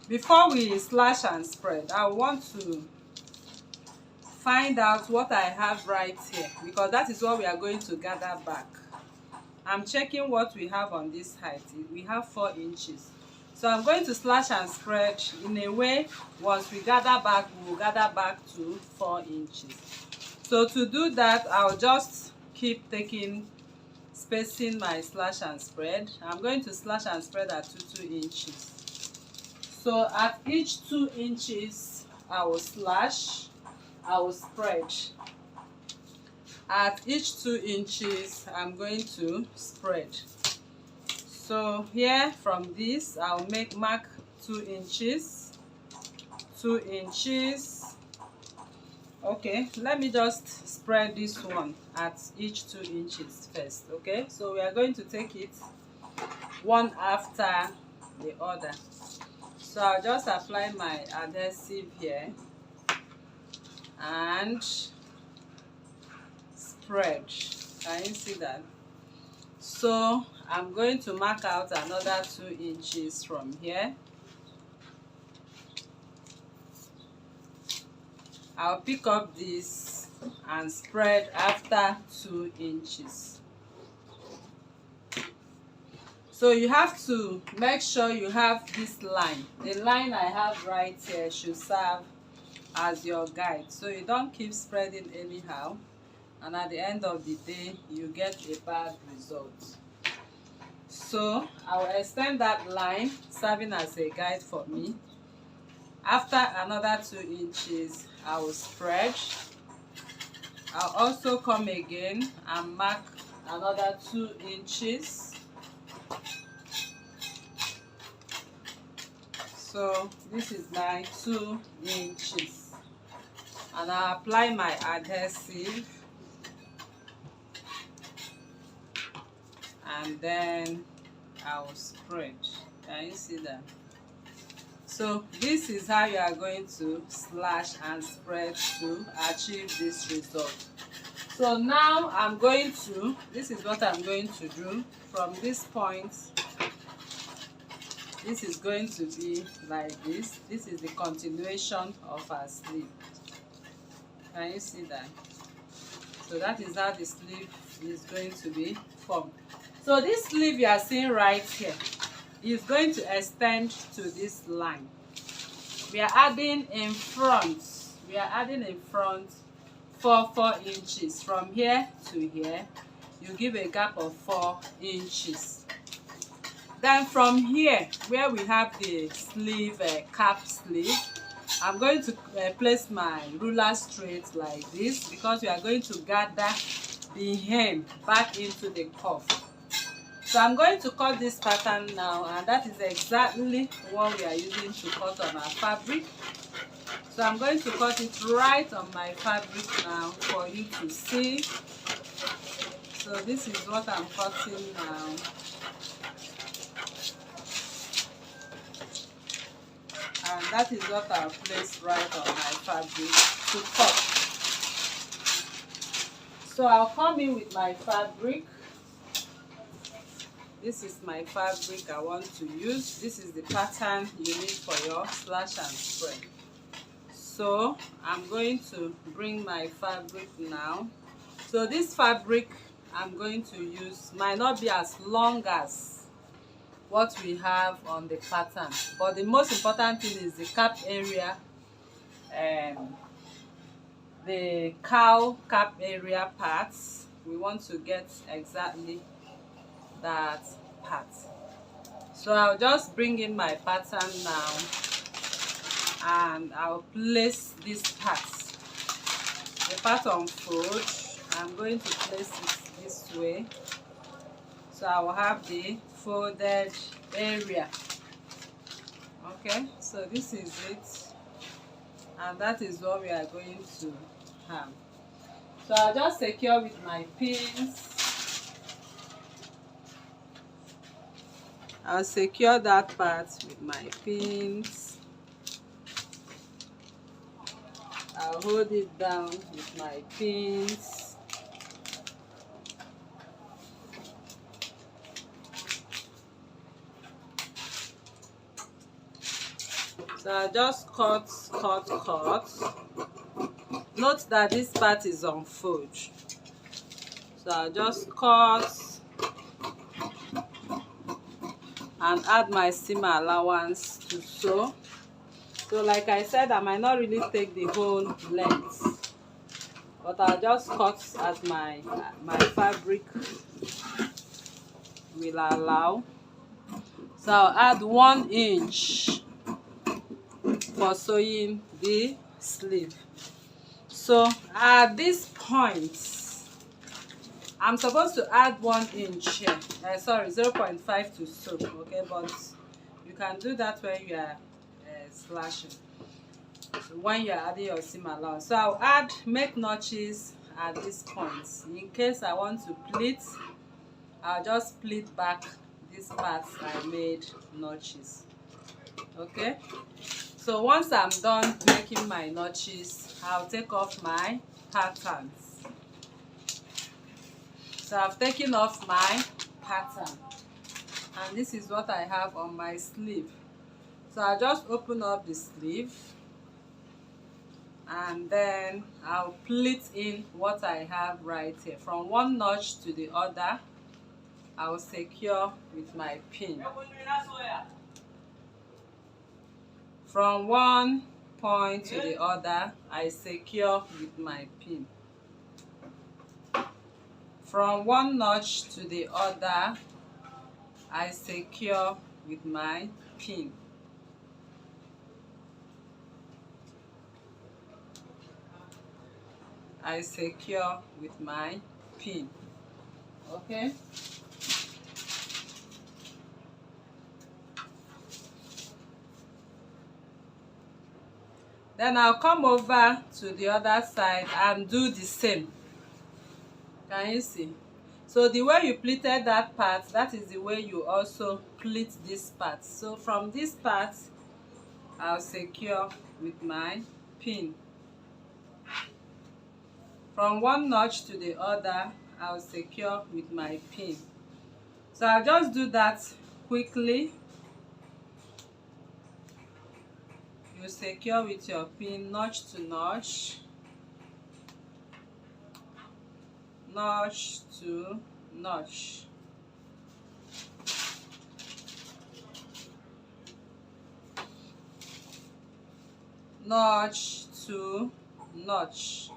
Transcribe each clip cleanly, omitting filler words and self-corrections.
Before we slash and spread, I want to find out what I have right here, because that is what we are going to gather back. I'm checking what we have on this height. We have 4 inches. So I'm going to slash and spread in a way, once we gather back, we will gather back to 4 inches. So to do that, I'll just keep spacing my slash and spread. I'm going to slash and spread at 2 inches. So at each 2 inches, I will slash, I will spread. At each 2 inches, I'm going to spread. So here from this, I'll mark 2 inches, 2 inches. Okay, let me just spread this one at each 2 inches first. Okay, so we are going to take it one after the other. So I'll just apply my adhesive here and spread. Can you see that? So I'm going to mark out another 2 inches from here. I'll pick up this and spread after 2 inches. So you have to make sure you have this line. The line I have right here should serve as your guide, so you don't keep spreading anyhow, and at the end of the day you get a bad result. So I will extend that line, serving as a guide for me. After another 2 inches, I will spread. I'll also come again and mark another 2 inches. So this is my 2 inches, and I'll apply my adhesive, and then I will spread. Can you see that? So this is how you are going to slash and spread to achieve this result. So now this is what I'm going to do from this point. This is going to be like this. This is the continuation of our sleeve. Can you see that? So that is how the sleeve is going to be formed. So this sleeve you are seeing right here is going to extend to this line. We are adding in front. We are adding in front 4 inches. From here to here, you give a gap of 4 inches. Then from here, where we have the sleeve, cap sleeve, I'm going to place my ruler straight like this, because we are going to gather the hem back into the cuff. So I'm going to cut this pattern now, and that is exactly what we are using to cut on our fabric. So I'm going to cut it right on my fabric now for you to see. So this is what I'm cutting now. And that is what I'll place right on my fabric to cut. So I'll come in with my fabric. This is my fabric I want to use. This is the pattern you need for your slash and spread. So I'm going to bring my fabric now. So this fabric I'm going to use might not be as long as what we have on the pattern, but the most important thing is the cap area, the cowl cap area parts. We want to get exactly that part. So I'll just bring in my pattern now, and I'll place this part, the pattern fold. I'm going to place it this way, so I will have the folded area. Okay, so this is it, and that is what we are going to have. So I'll just secure with my pins. I'll secure that part with my pins. I'll hold it down with my pins. So I just cut. Note that this part is on fold. So I'll just cut and add my seam allowance to sew. So like I said, I might not really take the whole length, but I'll just cut as my fabric will allow. So I'll add 1 inch for sewing the sleeve. So at this point, I'm supposed to add 1 inch here. Sorry, 0.5 to sew. Okay, but you can do that when you are slashing. When you are adding your seam allowance. So I'll make notches at this point. In case I want to pleat, I'll just pleat back these parts I made notches. Okay. So once I'm done making my notches, I'll take off my patterns. So I've taken off my pattern, and this is what I have on my sleeve. So I'll just open up the sleeve, and then I'll pleat in what I have right here. From one notch to the other, I'll secure with my pin. From one point to the other, I secure with my pin. From one notch to the other, I secure with my pin. I secure with my pin. Okay. Then I'll come over to the other side and do the same. Can you see? So the way you pleated that part, that is the way you also pleat this part. So from this part, I'll secure with my pin. From one notch to the other, I'll secure with my pin. So I'll just do that quickly. You secure with your pin, notch to notch, notch to notch. Notch to notch.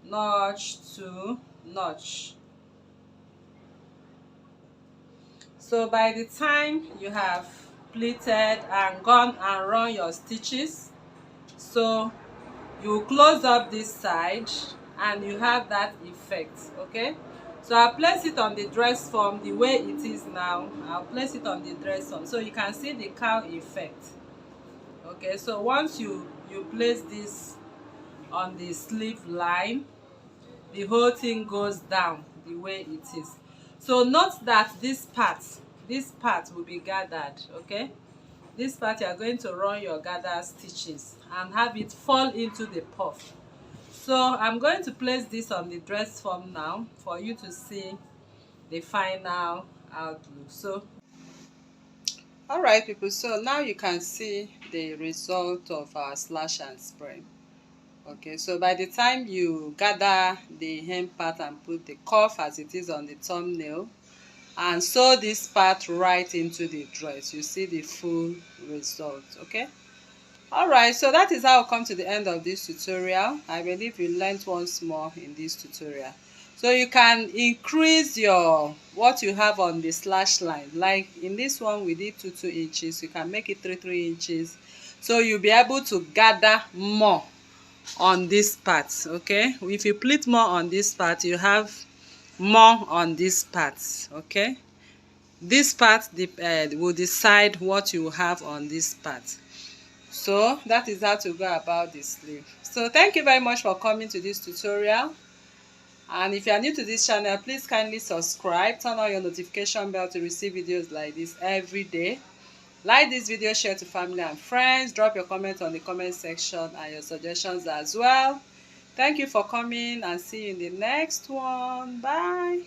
Notch to notch. So by the time you have pleated and gone and run your stitches, so you close up this side and you have that effect. Okay, so I'll place it on the dress form the way it is now. I'll place it on the dress form so you can see the cowl effect. Okay, so once you place this on the sleeve line, the whole thing goes down the way it is. So note that this part will be gathered. Okay, this part you are going to run your gather stitches and have it fall into the puff. So I'm going to place this on the dress form now for you to see the final outlook. So all right people, so now you can see the result of our slash and spread. Okay, so by the time you gather the hem part and put the cuff as it is on the thumbnail and sew this part right into the dress, you see the full result. Okay, all right, so that is how I come to the end of this tutorial. I believe you learned once more in this tutorial. So you can increase your what you have on the slash line. Like in this one we did 2 inches, you can make it 3 inches, so you'll be able to gather more on this part. Okay, if you pleat more on this part, you have more on this part. Okay, this part will decide what you have on this part. So that is how to go about the sleeve. So thank you very much for coming to this tutorial, and if you are new to this channel, please kindly subscribe, turn on your notification bell to receive videos like this every day. Like this video, share to family and friends, drop your comments on the comment section and your suggestions as well. Thank you for coming, and see you in the next one. Bye.